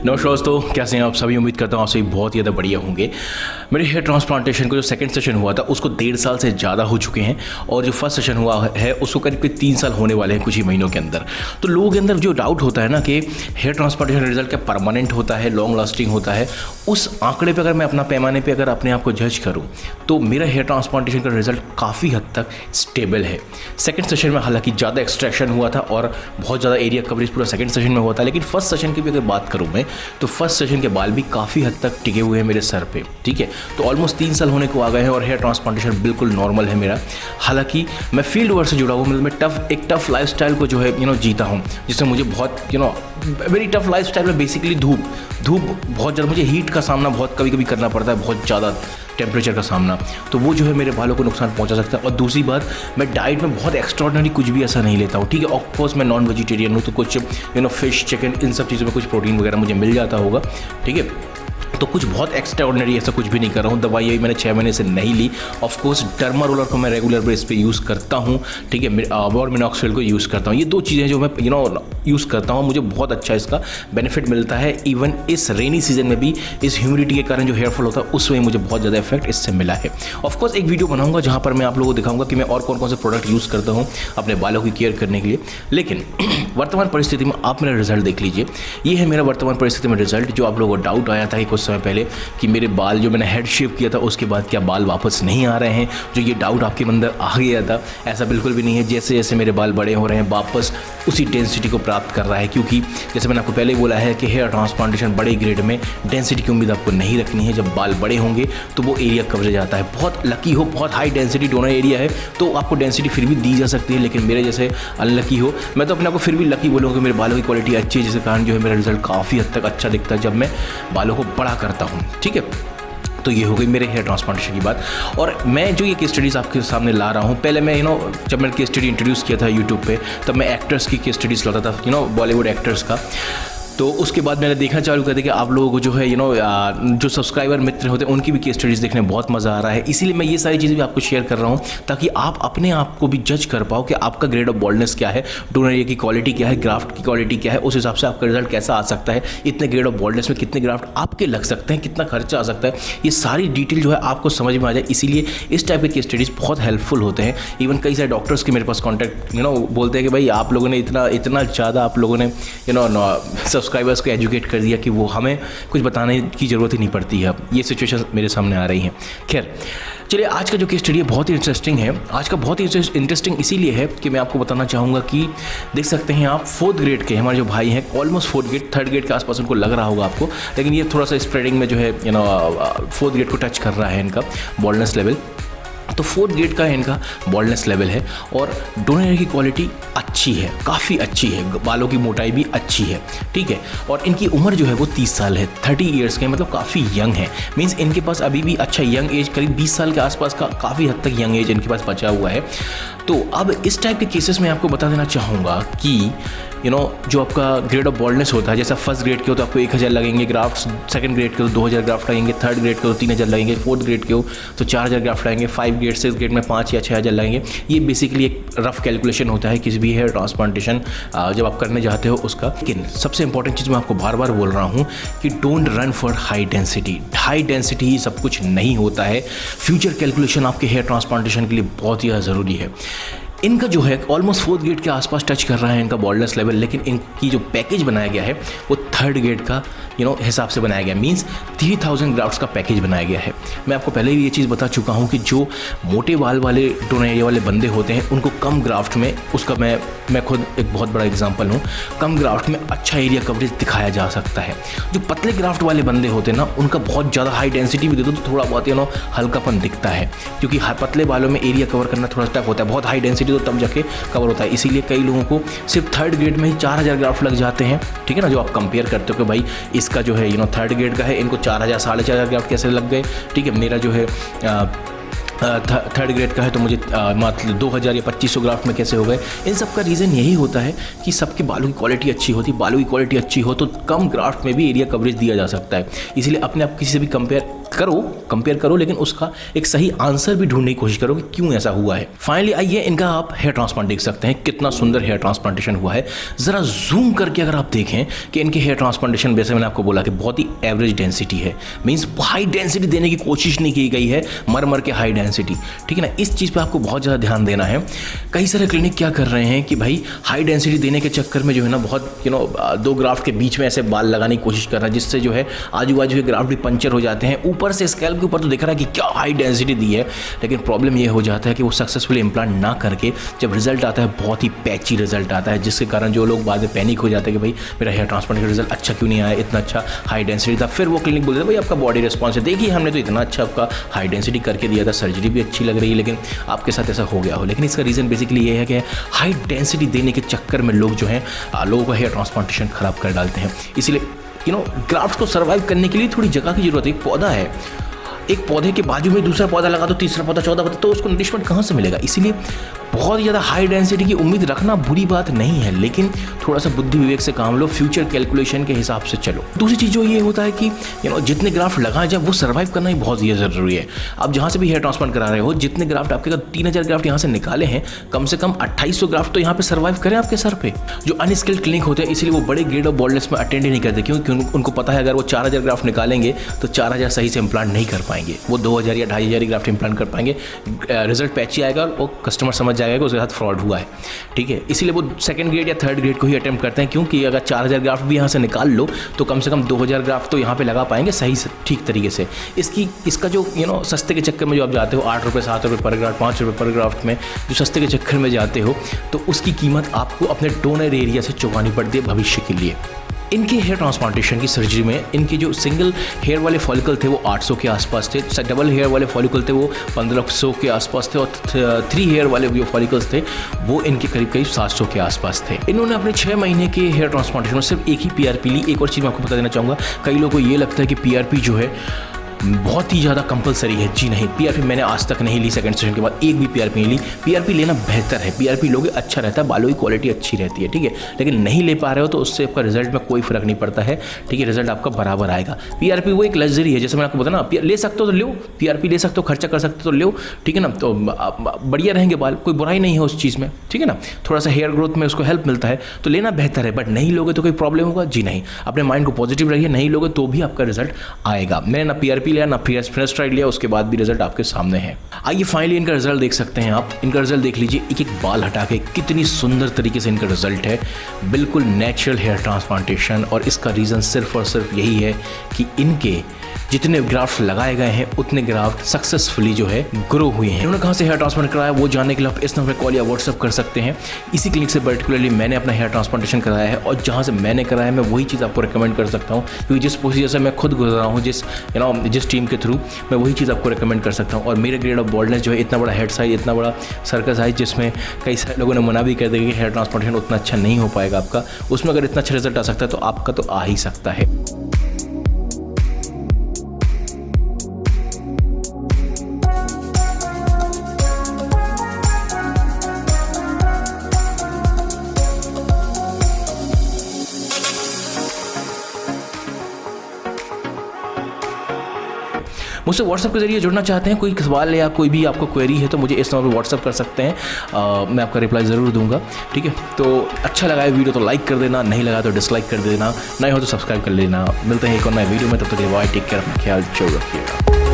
नमस्कार दोस्तों, कैसे हैं आप सभी। उम्मीद करता हूँ आप सभी बहुत ही ज़्यादा बढ़िया होंगे। मेरे हेयर ट्रांसप्लांटेशन का जो सेकंड सेशन हुआ था उसको 1.5 साल से ज़्यादा हो चुके हैं और जो फर्स्ट सेशन हुआ है उसको करीब 3 साल होने वाले हैं कुछ ही महीनों के अंदर। तो लोगों के अंदर जो डाउट होता है ना कि हेयर ट्रांसप्लांटेशन रिजल्ट क्या परमानेंट होता है, लॉन्ग लास्टिंग होता है, उस आंकड़े पर अगर मैं अपना पैमाने पर अगर अपने आप को जज करूँ तो मेरा हेयर ट्रांसप्लांटेशन का रिजल्ट काफ़ी हद तक स्टेबल है। सेकेंड सेशन में हालांकि ज़्यादा एक्सट्रैक्शन हुआ था और बहुत ज़्यादा एरिया कवरेज पूरा सेकेंड सेशन में हुआ था, लेकिन फर्स्ट सेशन की भी अगर बात करूँ मैं तो फर्स्ट सेशन के बाल भी काफ़ी हद तक टिके हुए हैं मेरे सर पे। ठीक है, तो ऑलमोस्ट 3 साल होने को आ गए हैं और हेयर ट्रांसप्लांटेशन बिल्कुल नॉर्मल है मेरा। हालांकि मैं फील्ड वर्क से जुड़ा हुआ, मतलब मैं एक टफ लाइफस्टाइल को जो है जीता हूँ, जिसमें मुझे बहुत वेरी टफ लाइफस्टाइल में बेसिकली धूप बहुत ज़्यादा, मुझे हीट का सामना बहुत कभी करना पड़ता है, बहुत ज़्यादा टेम्परेचर का सामना, तो वो जो है मेरे बालों को नुकसान पहुंचा सकता है। और दूसरी बात, मैं डाइट में बहुत एक्स्ट्रॉर्डिनरी कुछ भी ऐसा नहीं लेता हूँ। ठीक है, ऑफकोर्स मैं नॉन वेजिटेरियन हूँ, तो कुछ फिश, चिकन, इन सब चीज़ों में कुछ प्रोटीन वगैरह मुझे मिल जाता होगा। ठीक है, तो कुछ बहुत एक्स्ट्राऑर्डिनरी ऐसा कुछ भी नहीं कर रहा हूँ। दवाई अभी मैंने 6 महीने से नहीं ली। ऑफकोर्स डर्मा रोलर को मैं रेगुलर बेस पे यूज़ करता हूँ। ठीक है, और मिनॉक्सिल को यूज़ करता हूँ। ये 2 चीज़ें जो मैं यूज़ करता हूँ, मुझे बहुत अच्छा इसका बेनिफिट मिलता है। इवन इस रेनी सीजन में भी इस ह्यूमिडिटी के कारण जो हेयर फॉल होता है उसमें मुझे बहुत ज़्यादा इफेक्ट इससे मिला है। ऑफकोर्स एक वीडियो बनाऊंगा जहाँ पर मैं आप लोगों को दिखाऊंगा कि मैं और कौन से प्रोडक्ट यूज़ करता हूँ अपने बालों की केयर करने के लिए। लेकिन वर्तमान परिस्थिति में आप मेरा रिजल्ट देख लीजिए। ये है मेरा वर्तमान परिस्थिति में रिजल्ट। जो आप लोगों को डाउट आया था कि कुछ समय पहले कि मेरे बाल जो मैंने हेड शेव किया था उसके बाद क्या बाल वापस नहीं आ रहे हैं, जो ये डाउट आपके अंदर आ गया था, ऐसा बिल्कुल भी नहीं है। जैसे जैसे मेरे बाल बड़े हो रहे हैं वापस उसी डेंसिटी को प्राप्त कर रहा है, क्योंकि जैसे मैंने आपको पहले ही बोला है कि हेयर ट्रांसप्लांटेशन बड़े ग्रेड में डेंसिटी की उम्मीद आपको नहीं रखनी है। जब बाल बड़े होंगे तो वो एरिया कवरेज आता है। बहुत लकी हो, बहुत हाई डेंसिटी डोनर एरिया है तो आपको डेंसिटी फिर भी दी जा सकती है, लेकिन मेरे जैसे अनलकी हो, मैं तो अपने आप को फिर भी लकी बोलूँगा कि मेरे बालों की क्वालिटी अच्छी है, जिसके कारण जो है मेरा रिजल्ट काफ़ी हद तक अच्छा दिखता है जब मैं बालों को बड़ा करता हूँ। ठीक है, तो ये हो गई मेरे हेयर ट्रांसप्लांटेशन की बात। और मैं जो ये केस स्टडीज़ आपके सामने ला रहा हूँ, पहले मैं जब मैंने केस स्टडी इंट्रोड्यूस किया था यूट्यूब पे, तब मैं एक्टर्स की केस स्टडीज़ लाता था, बॉलीवुड एक्टर्स का। तो उसके बाद मैंने देखना चालू कर दिया कि आप लोगों को जो है जो सब्सक्राइबर मित्र होते हैं उनकी भी केस स्टडीज़ देखने में बहुत मज़ा आ रहा है। इसीलिए मैं ये सारी चीज़ें भी आपको शेयर कर रहा हूँ ताकि आप अपने आप को भी जज कर पाओ कि आपका ग्रेड ऑफ बॉल्डनेस क्या है, डोनर एरिया की क्वालिटी क्या है, ग्राफ्ट की क्वालिटी क्या है, उस हिसाब से आपका रिजल्ट कैसा आ सकता है, इतने ग्रेड ऑफ बॉल्डनेस में कितने ग्राफ्ट आपके लग सकते हैं, कितना खर्चा आ सकता है, ये सारी डिटेल जो है आपको समझ में आ जाए। इसीलिए इस टाइप के केस स्टडीज़ बहुत हेल्पफुल होते हैं। इवन कई सारे डॉक्टर्स के मेरे पास कॉन्टैक्ट बोलते हैं कि भाई आप लोगों ने इतना ज़्यादा आप लोगों ने सब्सक्राइबर्स को एजुकेट कर दिया कि वो हमें कुछ बताने की ज़रूरत ही नहीं पड़ती है। अब ये सिचुएशन मेरे सामने आ रही हैं। खैर चलिए, आज का जो केस स्टडी है बहुत ही इंटरेस्टिंग है। आज का बहुत ही इंटरेस्टिंग इसीलिए है कि मैं आपको बताना चाहूँगा कि देख सकते हैं आप 4th ग्रेड के हमारे जो भाई हैं, almost 4th grade, 3rd grade के आसपास उनको लग रहा होगा आपको, लेकिन ये थोड़ा सा स्प्रेडिंग में जो है 4th ग्रेड को टच कर रहा है इनका बॉल्डनेस लेवल। तो 4th ग्रेड का इनका बॉल्डनेस लेवल है और डोनर एरिया की क्वालिटी अच्छी है, काफ़ी अच्छी है, बालों की मोटाई भी अच्छी है। ठीक है, और इनकी उम्र जो है वो 30 साल है, 30 ईयर्स के, मतलब काफ़ी यंग है। मीन्स इनके पास अभी भी अच्छा यंग एज, करीब 20 साल के आसपास का काफ़ी हद तक यंग एज इनके पास बचा हुआ है। तो अब इस टाइप के केसेस में आपको बता देना चाहूँगा कि जो आपका ग्रेड ऑफ बॉल्डनेस होता है, जैसा फर्स्ट ग्रेड के हो तो आपको 1000 लगेंगे ग्राफ्ट्स, सेकंड ग्रेड के हो 2000 ग्राफ्ट लगेंगे, 3rd ग्रेड के हो 3000 लगेंगे, 4th ग्रेड के हो तो 4000 ग्राफ्ट लगेंगे, 5 ग्रेड 6 ग्रेड में 5 या 6000 लगेंगे। ये बेसिकली एक रफ कैलकुलेशन होता है किसी भी हेयर ट्रांसप्लांटेशन जब आप करने जाते हो उसका। लेकिन सबसे इंपॉर्टेंट चीज़ मैं आपको बार बार बोल रहा हूँ कि don't run for high density. High density ही सब कुछ नहीं होता है। फ्यूचर कैलकुलेशन आपके हेयर ट्रांसप्लांटेशन के लिए बहुत ही ज़रूरी है। इनका जो है ऑलमोस्ट 4th ग्रेड के आसपास टच कर रहा है इनका बॉल्डनेस लेवल, लेकिन इनकी जो पैकेज बनाया गया है वो 3rd ग्रेड का हिसाब से बनाया गया। मींस 3000 ग्राफ्ट्स का पैकेज बनाया गया है। मैं आपको पहले भी ये चीज़ बता चुका हूँ कि जो मोटे बाल वाले डोनर एरिया वाले बंदे होते हैं उनको कम ग्राफ्ट में, उसका मैं खुद एक बहुत बड़ा एग्जांपल हूँ, कम ग्राफ्ट में अच्छा एरिया कवरेज दिखाया जा सकता है। जो पतले ग्राफ्ट वाले बंदे होते हैं ना, उनका बहुत ज़्यादा हाई डेंसिटी भी दे दो तो थोड़ा बहुत हल्कापन दिखता है, क्योंकि पतले बालों में एरिया कवर करना थोड़ा टफ होता है। बहुत हाई डेंसिटी तो तब जाके कवर होता है। इसीलिए कई लोगों को सिर्फ 3rd ग्रेड में ही 4000 ग्राफ्ट लग जाते हैं। ठीक है ना, जो आप कंपेयर करते हो कि भाई इसका जो है 3rd ग्रेड का है, इनको 4000 4500 ग्राफ्ट कैसे लग गए। ठीक है, मेरा जो है 3rd ग्रेड का है तो मुझे मात्र 2000 या 2500 ग्राफ्ट में कैसे हो गए। इन सब का रीज़न यही होता है कि सबके बालों की क्वालिटी अच्छी होती है। बालों की क्वालिटी अच्छी हो तो कम ग्राफ्ट में भी एरिया कवरेज दिया जा सकता है। इसीलिए अपने आप किसी से भी कंपेयर करो, कंपेयर करो, लेकिन उसका एक सही आंसर भी ढूंढने की कोशिश करो कि क्यों ऐसा हुआ है। फाइनली आइए, इनका आप हेयर ट्रांसप्लांट देख सकते हैं, कितना सुंदर हेयर ट्रांसप्लांटेशन हुआ है। ज़रा जूम करके अगर आप देखें कि इनके हेयर ट्रांसप्लांटेशन, वैसे मैंने आपको बोला कि बहुत ही एवरेज डेंसिटी है, मीन्स हाई डेंसिटी देने की कोशिश नहीं की गई है, मर के हाई डेंसिटी, ठीक है ना। इस चीज़ पर आपको बहुत ज़्यादा ध्यान देना है। कई सारे क्लिनिक क्या कर रहे हैं कि भाई हाई डेंसिटी देने के चक्कर में जो है ना, बहुत दो ग्राफ्ट के बीच में ऐसे बाल लगाने की कोशिश कर रहा है, जिससे जो है आजू बाजू के ग्राफ्ट भी पंचर हो जाते हैं। ऊपर से स्कैल्प के ऊपर तो दिख रहा है कि क्या हाई डेंसिटी दी है, लेकिन प्रॉब्लम ये हो जाता है कि वो सक्सेसफुली इम्प्लांट ना करके जब रिजल्ट आता है बहुत ही पैची रिजल्ट आता है, जिसके कारण जो लोग बाद में पैनिक हो जाते हैं कि भाई मेरा हेयर ट्रांसप्लांट का रिजल्ट अच्छा क्यों नहीं आया, इतना अच्छा हाई डेंसिटी था। फिर वो क्लिनिक बोलते हैं भाई आपका बॉडी रिस्पॉन्स है, देखिए हमने तो इतना अच्छा आपका हाई डेंसिटी करके दिया था, सर्जरी भी अच्छी लग रही है, लेकिन आपके साथ ऐसा हो गया हो। लेकिन इसका रीज़न बेसिकली ये है कि हाई डेंसिटी देने के चक्कर में लोग जो हैं लोगों का हेयर ट्रांसप्लांटेशन खराब कर डालते हैं। इसलिए ग्राफ्ट्स को सर्वाइव करने के लिए थोड़ी जगह की जरूरत है। एक पौधा है, एक पौधे के बाजू में दूसरा पौधा लगा दो, तीसरा पौधा, चौथा पौधा, तो उसको नरिशमेंट कहाँ से मिलेगा। इसीलिए बहुत ज़्यादा हाई डेंसिटी की उम्मीद रखना बुरी बात नहीं है, लेकिन थोड़ा सा बुद्धि विवेक से काम लो, फ्यूचर कैलकुलेशन के हिसाब से चलो। दूसरी चीज़ जो ये होता है कि जितने ग्राफ्ट लगाए जाए वो सर्वाइव करना ही बहुत ज़्यादा ज़रूरी है। आप जहाँ से भी हेयर ट्रांसप्लांट करा रहे हो, जितने ग्राफ्ट आपके 3000 ग्राफ्ट यहाँ से निकाले हैं, कम से कम 2800 ग्राफ्ट तो यहाँ पे सर्वाइव करें आपके सर पे। जो अनस्किल्ड क्लिनिक होते हैं, इसलिए वो बड़े ग्रेड ऑफ बॉल्डनेस में अटेंड ही नहीं करते, क्योंकि उनको पता है अगर वो 4000 ग्राफ्ट निकालेंगे तो 4000 सही से इम्प्लांट नहीं कर पाएंगे, वो 2000 या 2500 ग्राफ्ट इम्प्लांट कर पाएंगे। रिजल्ट पैची आएगा और वो कस्टमर समझ जाएगा कि उसके साथ फ्रॉड हुआ है, ठीक है। इसीलिए वो सेकंड ग्रेड या थर्ड ग्रेड को ही अटेम्प्ट करते हैं, क्योंकि अगर 4000 ग्राफ्ट भी यहाँ से निकाल लो तो कम से कम 2000 ग्राफ्ट तो यहाँ पे लगा पाएंगे सही से, ठीक तरीके से। इसका जो सस्ते के चक्कर में जो आप जाते हो, 8 रुपये 7 रुपये पर ग्राफ्ट, 5 रुपये पर ग्राफ्ट में जो सस्ते के चक्कर में जाते हो, तो उसकी कीमत आपको अपने डोनर एरिया से चुकानी पड़ती है भविष्य के लिए। इनके हेयर ट्रांसप्लांटेशन की सर्जरी में इनके जो सिंगल हेयर वाले फॉलिकल थे वो 800 के आसपास थे, डबल हेयर वाले फॉलिकल थे वो 1500 के आसपास थे, और 3 हेयर वाले जो फॉलिकल्स थे वो इनके करीब 700 के आसपास थे। इन्होंने अपने 6 महीने के हेयर ट्रांसप्लांटेशन में सिर्फ एक ही पीआरपी ली। एक और चीज़ मैं आपको बता देना चाहूँगा, कई लोगों को ये लगता है कि पीआरपी जो है बहुत ही ज़्यादा कंपलसरी है। जी नहीं, पीआरपी मैंने आज तक नहीं ली, सेकंड सेशन के बाद एक भी पीआरपी नहीं ली। पीआरपी लेना बेहतर है, पीआरपी लोगे अच्छा रहता है, बालों की क्वालिटी अच्छी रहती है, ठीक है। लेकिन नहीं ले पा रहे हो तो उससे आपका रिजल्ट में कोई फर्क नहीं पड़ता है, ठीक है, रिजल्ट आपका बराबर आएगा। पीआरपी वो एक लग्जरी है, जैसे मैंने आपको बताया ना, ले सकते हो तो लो, पीआरपी ले सकते हो, खर्चा कर सकते हो तो लो, ठीक है ना, तो बढ़िया रहेंगे बाल, कोई बुराई नहीं है उस चीज़ में, ठीक है ना। थोड़ा सा हेयर ग्रोथ में उसको हेल्प मिलता है तो लेना बेहतर है। बट नहीं लोगे तो कोई प्रॉब्लम होगा? जी नहीं, अपने माइंड को पॉजिटिव रखिए, नहीं लोगे तो भी आपका रिजल्ट आएगा। मैंने ना पीआरपी लिया ना फर्स्ट ट्राई लिया, उसके बाद भी रिजल्ट आपके सामने है। आइए फाइनली इनका रिजल्ट देख सकते हैं आप। इनका रिजल्ट देख लीजिए, एक एक बाल हटा के कितनी सुंदर तरीके से इनका रिजल्ट है, बिल्कुल नेचुरल हेयर ट्रांसप्लांटेशन। और इसका रीज़न सिर्फ और सिर्फ यही है कि इनके जितने ग्राफ्ट लगाए गए हैं उतने ग्राफ्ट सक्सेसफुली जो है ग्रो हुए हैं। उन्होंने कहाँ से हेयर ट्रांसप्लांट कराया वो जानने के लिए आप इस नंबर पर कॉल या व्हाट्सअप कर सकते हैं। इसी क्लिनिक से पर्टिकुलरली मैंने अपना हेयर ट्रांसप्लांटेशन कराया है, और जहाँ से मैंने कराया मैं वही चीज़ आपको रिकमेंड कर सकता हूँ, क्योंकि जिस प्रोसीजर से मैं खुद गुजरा हूँ, जिस टीम के थ्रू, मैं वही चीज़ आपको रिकमेंड कर सकता हूँ। और मेरे ग्रेड ऑफ बॉल्डनेस जो है, इतना बड़ा हेड साइज, इतना बड़ा सर्कल साइज, जिसमें कई सारे लोगों ने मना भी कर दिया कि हेयर ट्रांसप्लांटेशन उतना अच्छा नहीं हो पाएगा आपका, उसमें अगर इतना अच्छा रिजल्ट आ सकता है तो आपका तो आ ही सकता है। मुझसे व्हाट्सएप के जरिए जुड़ना चाहते हैं, कोई सवाल या कोई भी आपको क्वेरी है तो मुझे इस नंबर पर व्हाट्सएप कर सकते हैं, मैं आपका रिप्लाई ज़रूर दूंगा, ठीक है। तो अच्छा लगा है वीडियो तो लाइक कर देना, नहीं लगा तो डिसलाइक कर देना, नए हो तो सब्सक्राइब कर लेना। मिलते हैं एक और नए वीडियो में, तब तक बाय, टेक केयर, अपना ख्याल जरूर रखिएगा।